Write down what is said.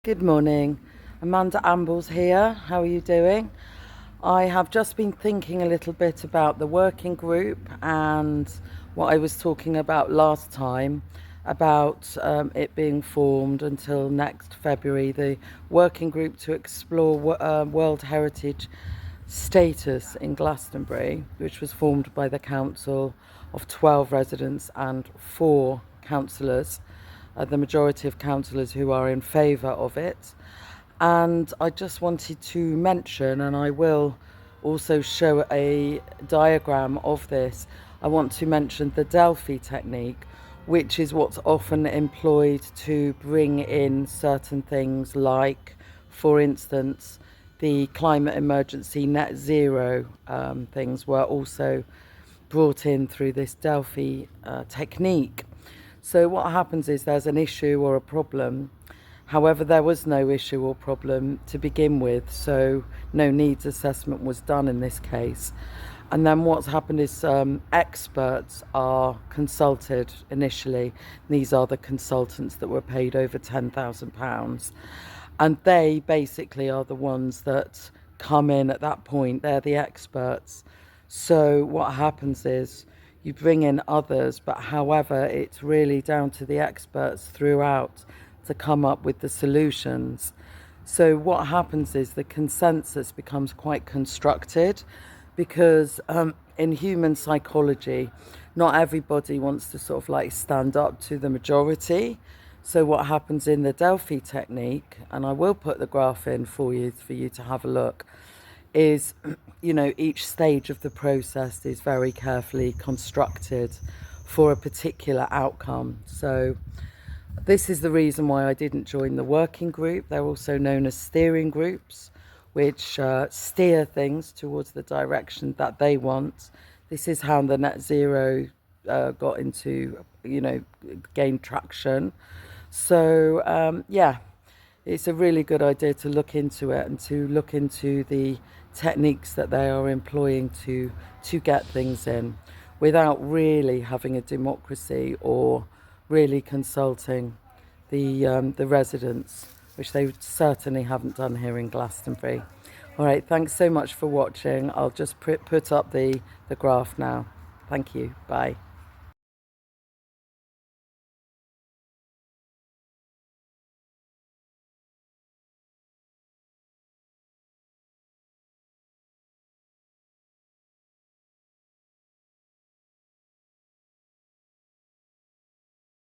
Good morning. Amanda Amble's here. How are you doing? I have just been thinking a little bit about the working group and what I was talking about last time about it being formed until next February, the working group to explore World Heritage status in Glastonbury, which was formed by the council of 12 residents and 4 councillors, the majority of councillors who are in favour of it. And I just wanted to mention, and I will also show a diagram of this, I want to mention the Delphi technique, which is what's often employed to bring in certain things like, for instance, the climate emergency net zero things were also brought in through this Delphi technique. So what happens is there's an issue or a problem. However, there was no issue or problem to begin with, so no needs assessment was done in this case. And then what's happened is experts are consulted initially. These are the consultants that were paid over £10,000. And they basically are the ones that come in at that point. They're the experts. So what happens is you bring in others, but however, it's really down to the experts throughout to come up with the solutions. So what happens is the consensus becomes quite constructed because in human psychology, not everybody wants to sort of like stand up to the majority. So what happens in the Delphi technique, and I will put the graph in for you to have a look, is, each stage of the process is very carefully constructed for a particular outcome. So this is the reason why I didn't join the working group. They're also known as steering groups, which steer things towards the direction that they want. This is how the net zero got into, gained traction. So, it's a really good idea to look into it and to look into the techniques that they are employing to get things in without really having a democracy or really consulting the residents, which they certainly haven't done here in Glastonbury. All right, thanks so much for watching. I'll just put up the graph now. Thank you. Bye.